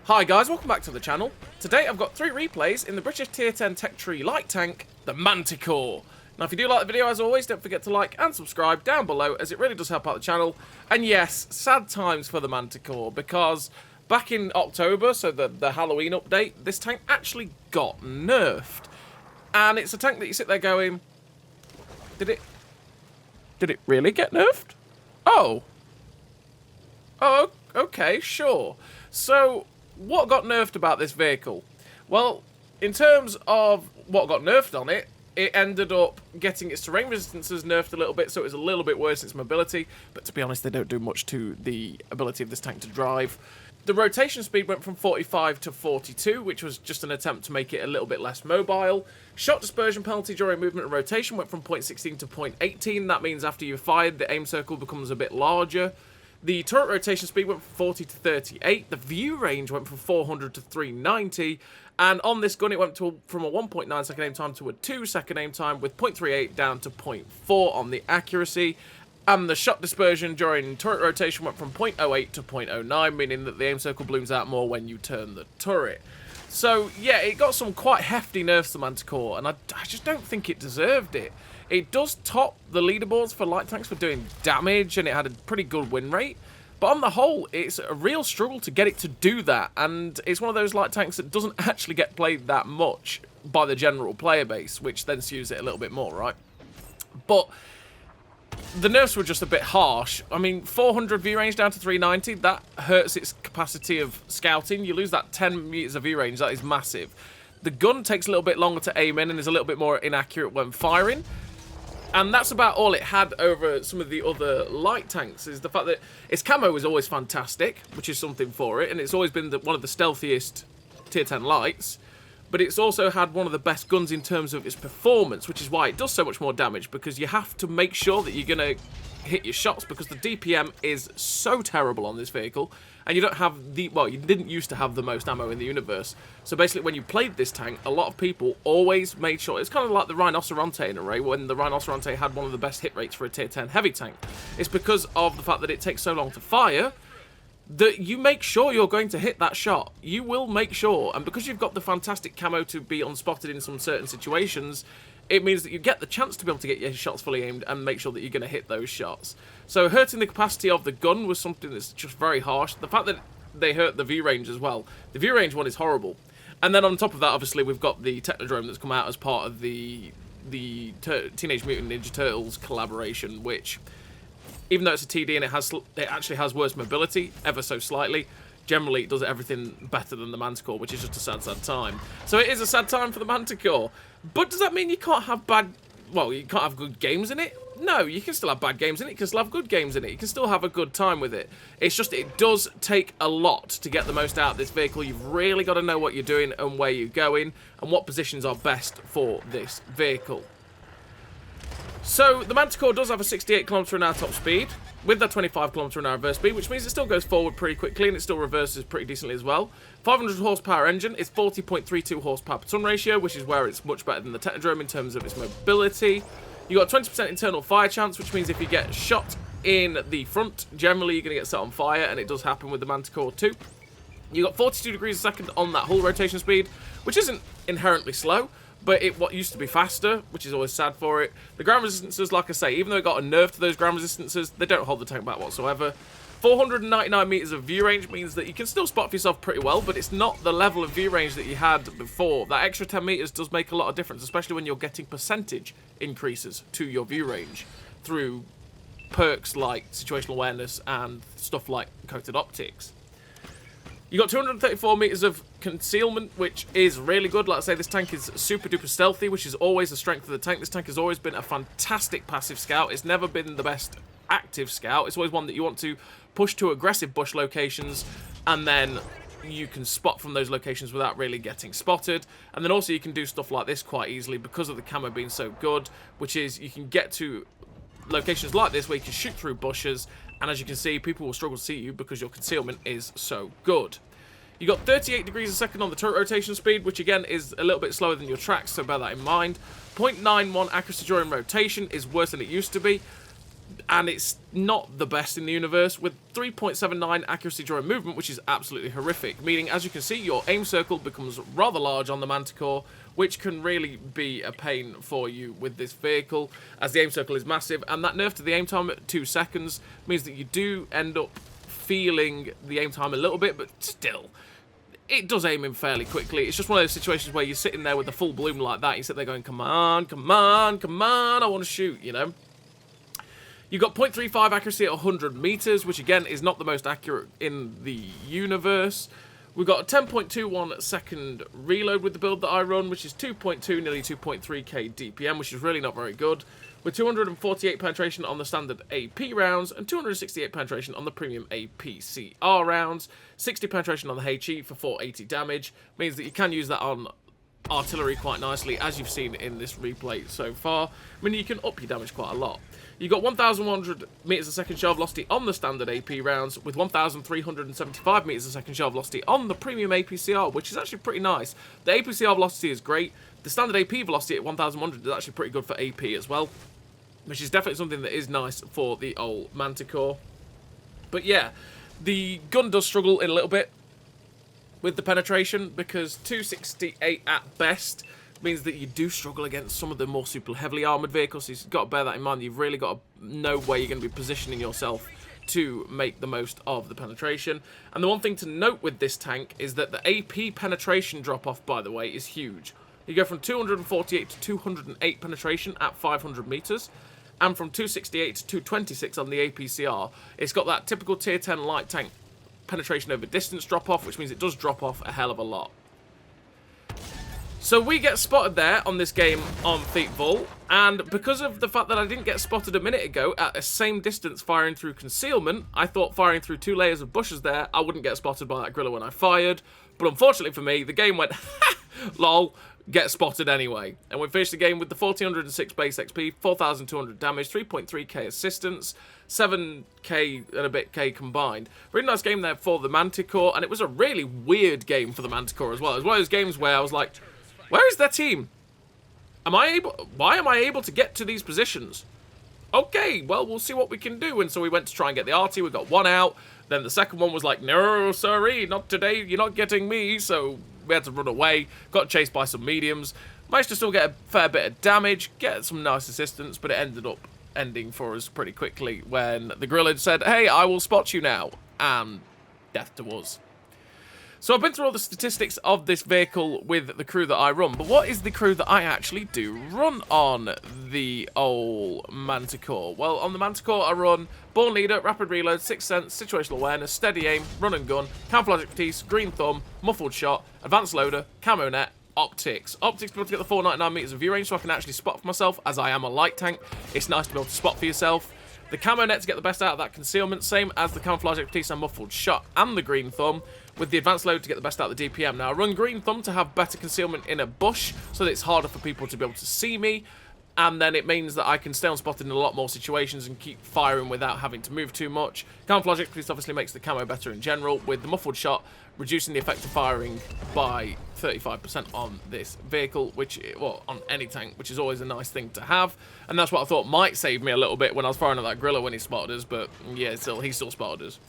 Hi guys, welcome back to the channel. Today I've got 3 replays in the British Tier 10 Tech Tree light tank, the Manticore. Now if you do like the video, as always, don't forget to like and subscribe down below, as it really does help out the channel. And yes, sad times for the Manticore, because back in October, so the Halloween update, this tank actually got nerfed. And it's a tank that you sit there going, did it really get nerfed? Oh, okay, sure. So, what got nerfed about this vehicle? Well, in terms of what got nerfed on it, it ended up getting its terrain resistances nerfed a little bit, so it was a little bit worse in its mobility, but to be honest, they don't do much to the ability of this tank to drive. The rotation speed went from 45 to 42, which was just an attempt to make it a little bit less mobile. Shot dispersion penalty during movement and rotation went from 0.16 to 0.18. That means after you're fired, the aim circle becomes a bit larger. The turret rotation speed went from 40 to 38. The view range went from 400 to 390. And on this gun, it went from a 1.9 second aim time to a 2 second aim time, with 0.38 down to 0.4 on the accuracy. And the shot dispersion during turret rotation went from 0.08 to 0.09, meaning that the aim circle blooms out more when you turn the turret. So, yeah, it got some quite hefty nerfs to Manticore, and I just don't think it deserved it. It does top the leaderboards for light tanks for doing damage, and it had a pretty good win rate. But on the whole, it's a real struggle to get it to do that, and it's one of those light tanks that doesn't actually get played that much by the general player base, which then skews it a little bit more, right? But the nerfs were just a bit harsh. I mean, 400 view range down to 390, that hurts its capacity of scouting. You lose that 10 meters of view range, that is massive. The gun takes a little bit longer to aim in and is a little bit more inaccurate when firing. And that's about all it had over some of the other light tanks, is the fact that its camo is always fantastic, which is something for it, and it's always been one of the stealthiest tier 10 lights. But it's also had one of the best guns in terms of its performance, which is why it does so much more damage, because you have to make sure that you're going to hit your shots, because the DPM is so terrible on this vehicle, and you don't have the, well, you didn't used to have the most ammo in the universe. So basically, when you played this tank, a lot of people always made sure, it's kind of like the Rhinoceronte in a way, when the Rhinoceronte had one of the best hit rates for a tier 10 heavy tank. It's because of the fact that it takes so long to fire, that you make sure you're going to hit that shot. You will make sure, and because you've got the fantastic camo to be unspotted in some certain situations, it means that you get the chance to be able to get your shots fully aimed and make sure that you're going to hit those shots. So hurting the capacity of the gun was something that's just very harsh. The fact that they hurt the view range as well. The view range one is horrible. And then on top of that, obviously, we've got the Technodrome that's come out as part of the Teenage Mutant Ninja Turtles collaboration, which, even though it's a TD and it actually has worse mobility, ever so slightly, generally it does everything better than the Manticore, which is just a sad, sad time. So it is a sad time for the Manticore. But does that mean you can't have you can't have good games in it? No, you can still have bad games in it, you can still have good games in it, you can still have a good time with it. It's just, it does take a lot to get the most out of this vehicle. You've really got to know what you're doing and where you're going, and what positions are best for this vehicle. So, the Manticore does have a 68 km/h top speed, with that 25 km/h reverse speed, which means it still goes forward pretty quickly, and it still reverses pretty decently as well. 500 horsepower engine is 40.32 horsepower per ton ratio, which is where it's much better than the Technodrome in terms of its mobility. You got 20% internal fire chance, which means if you get shot in the front, generally you're going to get set on fire, and it does happen with the Manticore too. You got 42 degrees a second on that hull rotation speed, which isn't inherently slow, but what used to be faster, which is always sad for it. The ground resistances, like I say, even though it got a nerf to those ground resistances, they don't hold the tank back whatsoever. 499 meters of view range means that you can still spot for yourself pretty well, but it's not the level of view range that you had before. That extra 10 meters does make a lot of difference, especially when you're getting percentage increases to your view range through perks like situational awareness and stuff like coated optics. You got 234 meters of concealment, which is really good. Like I say, this tank is super duper stealthy, which is always the strength of the tank. This tank has always been a fantastic passive scout. It's never been the best active scout. It's always one that you want to push to aggressive bush locations, and then you can spot from those locations without really getting spotted. And then also you can do stuff like this quite easily because of the camo being so good, which is you can get to locations like this where you can shoot through bushes, and as you can see, people will struggle to see you because your concealment is so good. You got 38 degrees a second on the turret rotation speed, which again is a little bit slower than your tracks, so bear that in mind. 0.91 accuracy during rotation is worse than it used to be. and it's not the best in the universe, with 3.79 accuracy during movement, which is absolutely horrific, meaning, as you can see, your aim circle becomes rather large on the Manticore, which can really be a pain for you with this vehicle, as the aim circle is massive, and that nerf to the aim time at 2 seconds means that you do end up feeling the aim time a little bit, but still, it does aim in fairly quickly. It's just one of those situations where you're sitting there with the full bloom like that, you sit there going, come on, come on, come on, I want to shoot, you know? You've got 0.35 accuracy at 100 meters, which again is not the most accurate in the universe. We've got a 10.21 second reload with the build that I run, which is 2.2, nearly 2.3k DPM, which is really not very good. With 248 penetration on the standard AP rounds and 268 penetration on the premium APCR rounds. 60 penetration on the HE for 480 damage. Means that you can use that on artillery quite nicely, as you've seen in this replay so far. I mean, you can up your damage quite a lot. You've got 1,100 meters a second shell velocity on the standard AP rounds, with 1,375 meters a second shell velocity on the premium APCR, which is actually pretty nice. The APCR velocity is great. The standard AP velocity at 1,100 is actually pretty good for AP as well, which is definitely something that is nice for the old Manticore. But yeah, the gun does struggle in a little bit with the penetration, because 268 at best means that you do struggle against some of the more super heavily armoured vehicles, so you've got to bear that in mind. You've really got to know where you're going to be positioning yourself to make the most of the penetration. And the one thing to note with this tank is that the AP penetration drop-off, by the way, is huge. You go from 248 to 208 penetration at 500 meters, and from 268 to 226 on the APCR. It's got that typical tier 10 light tank penetration over distance drop-off, which means it does drop off a hell of a lot. So we get spotted there on this game on Thiepval, and because of the fact that I didn't get spotted a minute ago at the same distance firing through concealment, I thought firing through 2 layers of bushes there, I wouldn't get spotted by that griller when I fired. But unfortunately for me, the game went, lol, get spotted anyway. And we finished the game with the 1,406 base XP, 4,200 damage, 3.3k assistance, 7k and a bit k combined. Really nice game there for the Manticore, and it was a really weird game for the Manticore as well. It was one of those games where I was like, where is their team? Why am I able to get to these positions? Okay, well, we'll see what we can do. And so we went to try and get the RT. We got one out. Then the second one was like, no, sorry, not today. You're not getting me. So we had to run away. Got chased by some mediums. Managed to still get a fair bit of damage. Get some nice assistance. But it ended up ending for us pretty quickly when the gorilla said, hey, I will spot you now. And death to us. So I've been through all the statistics of this vehicle with the crew that I run, but what is the crew that I actually do run on the old Manticore? Well, on the Manticore I run Born Leader, Rapid Reload, Sixth Sense, Situational Awareness, Steady Aim, Run and Gun, Camouflage Expertise, Green Thumb, Muffled Shot, Advanced Loader, Camo Net, Optics. Optics to be able to get the 499 meters of view range so I can actually spot for myself, as I am a light tank. It's nice to be able to spot for yourself. The Camo Net to get the best out of that concealment, same as the Camouflage Expertise and Muffled Shot and the Green Thumb, with the Advanced Load to get the best out of the DPM. Now, I run Green Thumb to have better concealment in a bush, so that it's harder for people to be able to see me, and then it means that I can stay unspotted in a lot more situations and keep firing without having to move too much. Camouflage Expertise obviously makes the camo better in general, with the Muffled Shot reducing the effect of firing by 35% on this vehicle, which, well, on any tank, which is always a nice thing to have. And that's what I thought might save me a little bit when I was firing at that griller when he spotted us, but yeah, he still spotted us.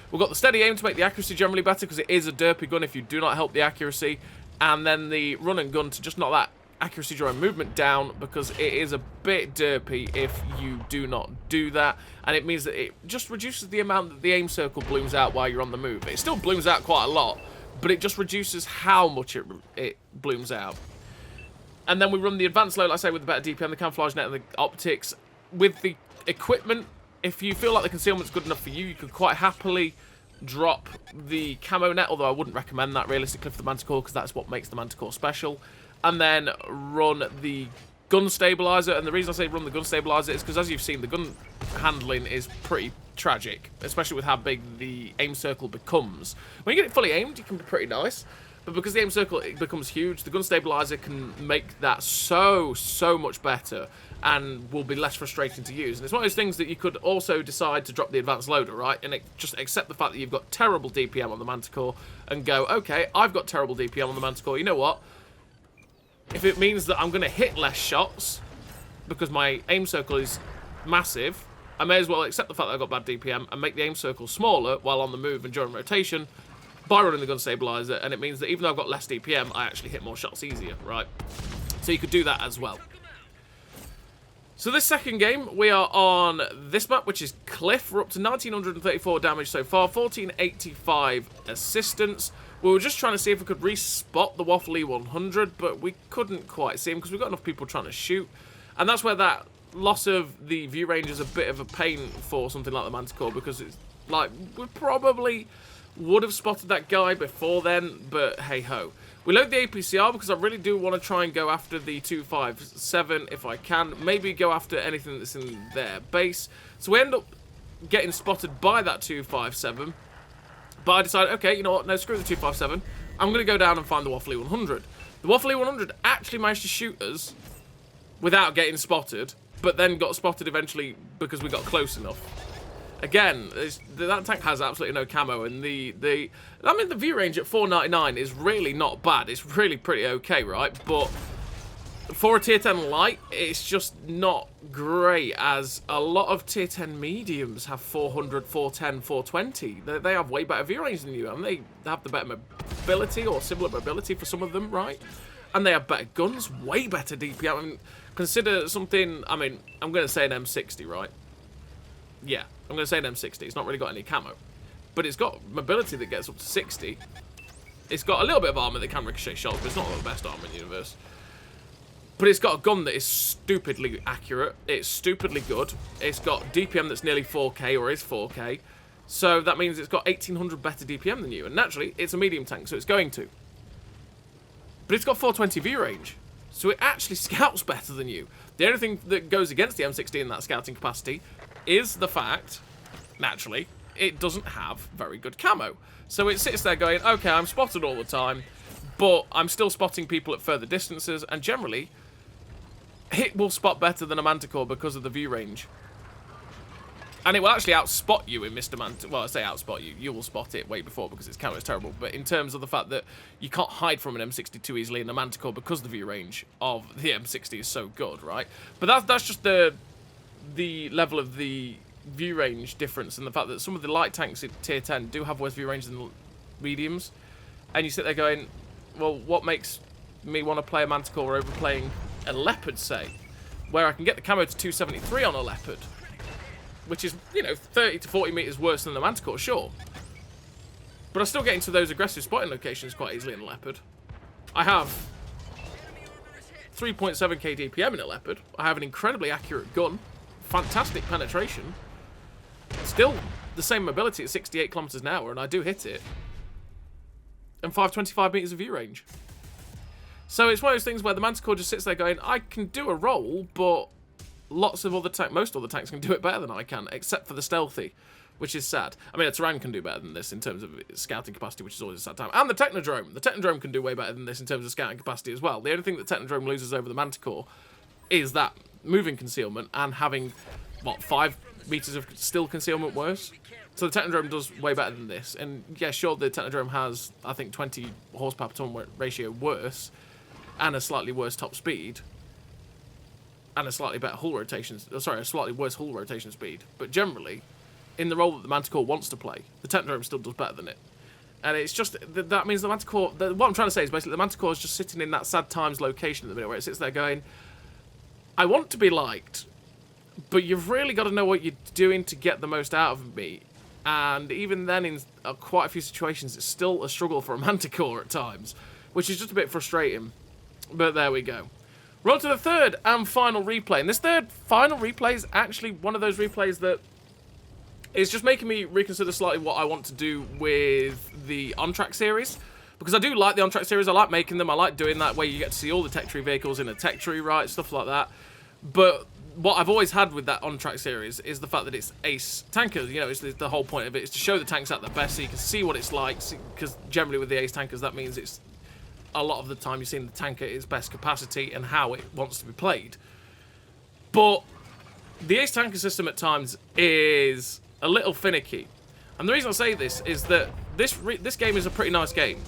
We've got the Steady Aim to make the accuracy generally better, because it is a derpy gun if you do not help the accuracy. And then the Run and Gun to just knock that accuracy during movement down, because it is a bit derpy if you do not do that. And it means that it just reduces the amount that the aim circle blooms out while you're on the move. It still blooms out quite a lot, but it just reduces how much it blooms out. And then we run the Advanced Load, like I say, with the better DPM, the Camouflage Net, and the Optics. With the equipment, if you feel like the concealment's good enough for you, you could quite happily drop the Camo Net, although I wouldn't recommend that realistically for the Manticore, because that's what makes the Manticore special. And then run the Gun Stabilizer. And the reason I say run the Gun Stabilizer is because, as you've seen, the gun handling is pretty tragic, especially with how big the aim circle becomes. When you get it fully aimed, it can be pretty nice. But because the aim circle becomes huge, the Gun Stabilizer can make that so much better and will be less frustrating to use. And it's one of those things that you could also decide to drop the Advanced Loader, right? And just accept the fact that you've got terrible DPM on the Manticore and go, okay, I've got terrible DPM on the Manticore. You know what? If it means that I'm going to hit less shots because my aim circle is massive, I may as well accept the fact that I've got bad DPM and make the aim circle smaller while on the move and during rotation by running the gun stabilizer, and it means that even though I've got less DPM, I actually hit more shots easier, right? So you could do that as well. So this second game, we are on this map, which is Cliff. We're up to 1934 damage so far, 1485 assistance. We were just trying to see if we could respot the Waffle E100, but we couldn't quite see him because we've got enough people trying to shoot. And that's where that loss of the view range is a bit of a pain for something like the Manticore, because it's like, we probably would have spotted that guy before then, but hey-ho. We load the APCR because I really do want to try and go after the 257 if I can. Maybe go after anything that's in their base. So we end up getting spotted by that 257. But I decided, okay, you know what, no, screw the 257. I'm going to go down and find the Waffle E100. The Waffle E100 actually managed to shoot us without getting spotted, but then got spotted eventually because we got close enough. Again, that tank has absolutely no camo, and the view range at 499 is really not bad. It's really pretty okay, right? But for a tier 10 light, it's just not great, as a lot of tier 10 mediums have 400, 410, 420. They have way better view range than you, and they have the better mobility or similar mobility for some of them, right? And they have better guns, way better DPM. I mean, consider something, I mean, I'm going to say an M60, right? Yeah, I'm going to say an M60. It's not really got any camo. But it's got mobility that gets up to 60. It's got a little bit of armor that can ricochet shots, but it's not the best armor in the universe. But it's got a gun that is stupidly accurate. It's stupidly good. It's got DPM that's nearly 4K, or is 4K. So that means it's got 1800 better DPM than you. And naturally, it's a medium tank, so it's going to. But it's got 420 view range. So it actually scouts better than you. The only thing that goes against the M60 in that scouting capacity is the fact, naturally, it doesn't have very good camo. So it sits there going, okay, I'm spotted all the time, but I'm still spotting people at further distances, and generally, it will spot better than a Manticore because of the view range. And it will actually outspot you in Mr. Manticore. Well, I say outspot you. You will spot it way before because its camo is terrible. But in terms of the fact that you can't hide from an M60 too easily in a Manticore because the view range of the M60 is so good, right? But that's just the level of the view range difference, and the fact that some of the light tanks in tier 10 do have worse view range than the mediums. And you sit there going, well, what makes me want to play a Manticore over playing a Leopard, say, where I can get the camo to 273 on a Leopard, which is, you know, 30 to 40 meters worse than the Manticore, sure. But I still get into those aggressive spotting locations quite easily in a Leopard. I have 3.7k DPM in a Leopard. I have an incredibly accurate gun, fantastic penetration, still the same mobility at 68 kilometers an hour, and I do hit it, and 525 meters of view range. So it's one of those things where the Manticore just sits there going, I can do a roll, but most other tanks can do it better than I can, except for the stealthy, which is sad. I mean, a Terran can do better than this in terms of its scouting capacity, which is always a sad time. And the Technodrome. The Technodrome can do way better than this in terms of scouting capacity as well. The only thing that Technodrome loses over the Manticore is that moving concealment and having, what, 5 meters of still concealment worse? So the Technodrome does way better than this. And yeah, sure, the Technodrome has, I think, 20 horsepower per ton ratio worse, and a slightly worse top speed, and a slightly better hull rotation, sorry, a slightly worse hull rotation speed. But generally, in the role that the Manticore wants to play, the Technodrome still does better than it. And it's just, that means the Manticore, what I'm trying to say is basically the Manticore is just sitting in that sad times location at the minute, where it sits there going, I want to be liked, but you've really got to know what you're doing to get the most out of me. And even then, in quite a few situations, it's still a struggle for a Manticore at times, which is just a bit frustrating. But there we go. We're on to the third and final replay. And this third final replay is actually one of those replays that is just making me reconsider slightly what I want to do with the on-track series. Because I do like the on-track series. I like making them. I like doing that, where you get to see all the tech tree vehicles in a tech tree, right? Stuff like that. But what I've always had with that on-track series is the fact that it's ace tankers. You know, it's the whole point of it is to show the tanks at their best so you can see what it's like. Because generally with the ace tankers, that means it's a lot of the time you're seeing the tank at its best capacity and how it wants to be played. But the ace tanker system at times is a little finicky. And the reason I say this is that this game is a pretty nice game,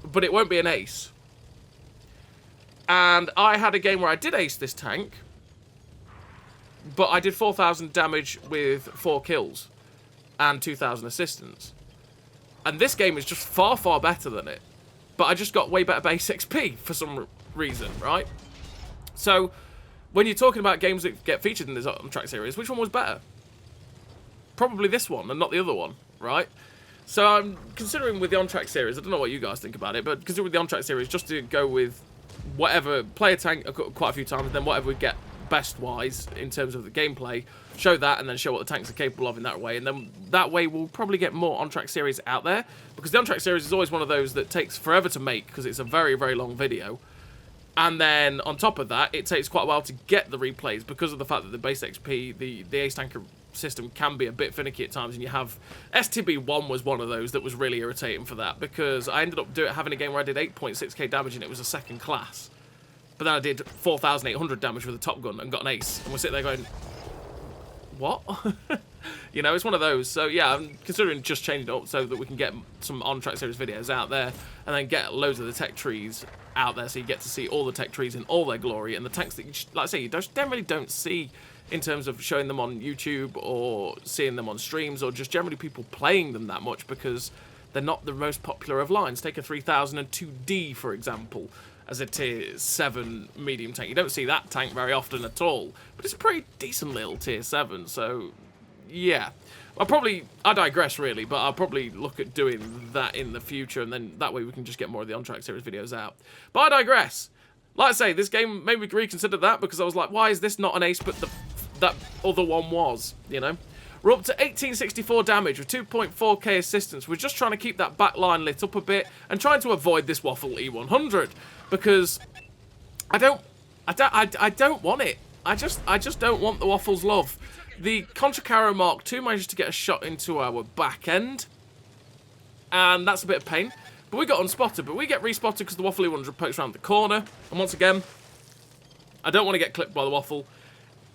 but it won't be an ace. And I had a game where I did ace this tank, but I did 4,000 damage with 4 kills and 2,000 assistance. And this game is just far, far better than it. But I just got way better base XP for some reason, right? So, when you're talking about games that get featured in this on-track series, which one was better? Probably this one and not the other one, right? So I'm considering with the on-track series, I don't know what you guys think about it, but considering with the on-track series, just to go with whatever, play a tank quite a few times, and then whatever we get best-wise in terms of the gameplay, show that, and then show what the tanks are capable of in that way, and then that way we'll probably get more on-track series out there, because the on-track series is always one of those that takes forever to make, because it's a very, very long video, and then on top of that, it takes quite a while to get the replays, because of the fact that the base XP, the Ace Tanker system can be a bit finicky at times, and you have STB1 was one of those that was really irritating for that, because I ended up having a game where I did 8.6k damage and it was a second class, but then I did 4,800 damage with a top gun and got an ace, and we're sitting there going, what? You know, it's one of those. So yeah, I'm considering just changing it up so that we can get some on-track series videos out there, and then get loads of the tech trees out there, so you get to see all the tech trees in all their glory, and the tanks that, like I say, you generally don't see in terms of showing them on YouTube or seeing them on streams, or just generally people playing them that much, because they're not the most popular of lines. Take a 3002D, for example, as a tier 7 medium tank. You don't see that tank very often at all, but it's a pretty decent little tier 7, so yeah. I digress really, but I'll probably look at doing that in the future, and then that way we can just get more of the on-track series videos out. But I digress. Like I say, this game made me reconsider that, because I was like, why is this not an ace, but that other one was, you know? We're up to 1864 damage with 2.4k assistance. We're just trying to keep that back line lit up a bit and trying to avoid this waffle E100, because I don't want it. I just don't want the waffle's love. The Contracaro Mark II managed to get a shot into our back end, and that's a bit of pain. But we got unspotted, but we get respotted because the waffle E100 pokes around the corner. And once again, I don't want to get clipped by the waffle.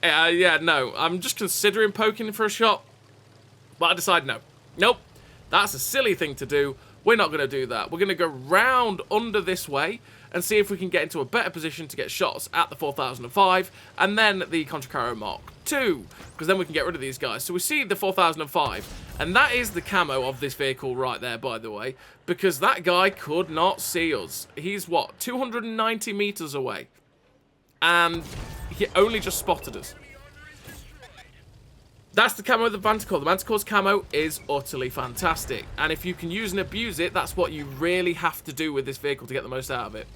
Yeah, no, I'm just considering poking for a shot, but I decide no. Nope, that's a silly thing to do. We're not going to do that. We're going to go round under this way and see if we can get into a better position to get shots at the 4005 and then the Contracaro Mark II, because then we can get rid of these guys. So we see the 4005, and that is the camo of this vehicle right there, by the way, because that guy could not see us. He's, what, 290 meters away, and he only just spotted us. That's the camo of the Manticore. The Manticore's camo is utterly fantastic, and if you can use and abuse it, that's what you really have to do with this vehicle to get the most out of it.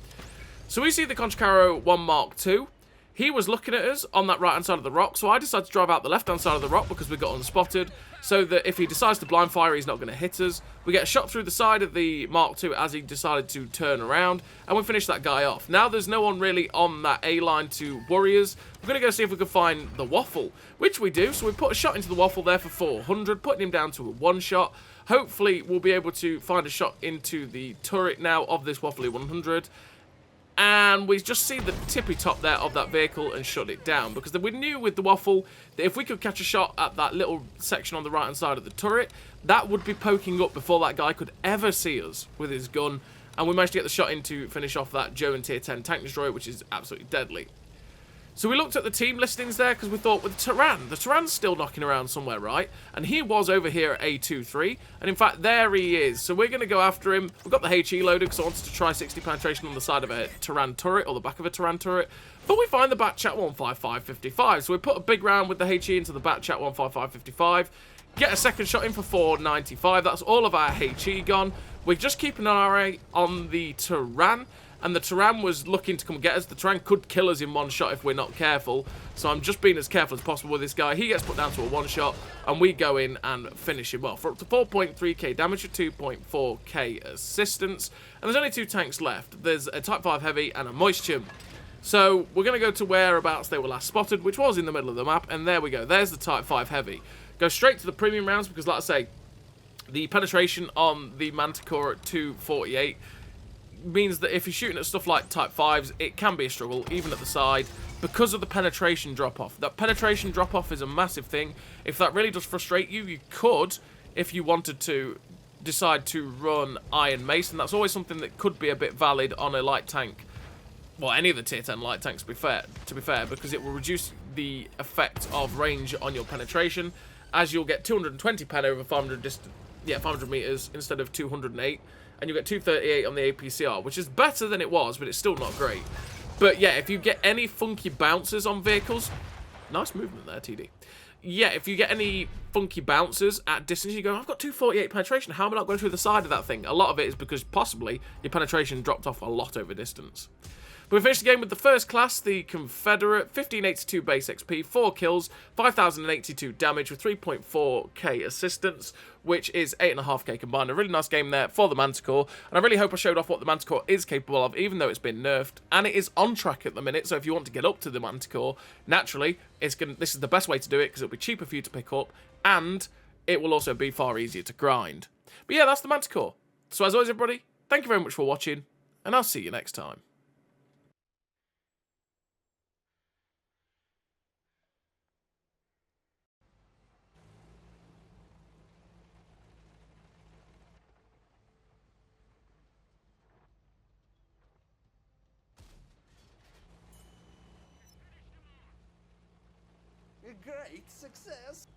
So we see the Contracaro 1 Mark II. He was looking at us on that right-hand side of the rock, so I decided to drive out the left-hand side of the rock because we got unspotted, so that if he decides to blind fire, he's not going to hit us. We get a shot through the side of the Mark II as he decided to turn around, and we finish that guy off. Now there's no one really on that A-line to worry us. We're going to go see if we can find the waffle, which we do, so we put a shot into the waffle there for 400, putting him down to a one-shot. Hopefully we'll be able to find a shot into the turret now of this waffle 100. And we just see the tippy top there of that vehicle and shut it down, because we knew with the waffle that if we could catch a shot at that little section on the right hand side of the turret, that would be poking up before that guy could ever see us with his gun, and we managed to get the shot in to finish off that German tier 10 tank destroyer, which is absolutely deadly. So we looked at the team listings there because we thought, with the Turan's still knocking around somewhere, right? And he was over here at A23, and in fact, there he is. So we're going to go after him. We've got the HE loaded because I wanted to try 60 penetration on the side of a Turan turret, or the back of a Turan turret. But we find the Batchat 15555. So we put a big round with the HE into the Batchat 15555. Get a second shot in for 495. That's all of our HE gone. We're just keeping an eye on the Turan. And the Turan was looking to come get us. The Turan could kill us in one shot if we're not careful. So I'm just being as careful as possible with this guy. He gets put down to a one shot, and we go in and finish him off. We're up to 4.3k damage with 2.4k assistance. And there's only 2 tanks left. There's a Type 5 Heavy and a Moisture. So we're going to go to whereabouts they were last spotted, which was in the middle of the map. And there we go. There's the Type 5 Heavy. Go straight to the premium rounds because, like I say, the penetration on the Manticore at 248 means that if you're shooting at stuff like Type 5s, it can be a struggle, even at the side, because of the penetration drop-off. That penetration drop-off is a massive thing. If that really does frustrate you, you could, if you wanted to, decide to run Iron Mace, and that's always something that could be a bit valid on a light tank. Well, any of the tier 10 light tanks, to be fair, because it will reduce the effect of range on your penetration, as you'll get 220 pen over 500 meters instead of 208, and you'll get 238 on the APCR, which is better than it was, but it's still not great. But yeah, if you get any funky bounces on vehicles, nice movement there, TD. Yeah, if you get any funky bounces at distance, you go, I've got 248 penetration, how am I not going through the side of that thing? A lot of it is because possibly your penetration dropped off a lot over distance. But we finished the game with the first class, the Confederate, 1582 base XP, 4 kills, 5082 damage with 3.4k assistance, which is 8.5k combined. A really nice game there for the Manticore, and I really hope I showed off what the Manticore is capable of, even though it's been nerfed, and it is on track at the minute, so if you want to get up to the Manticore, naturally, this is the best way to do it, because it'll be cheaper for you to pick up, and it will also be far easier to grind. But yeah, that's the Manticore. So as always, everybody, thank you very much for watching, and I'll see you next time. A great success!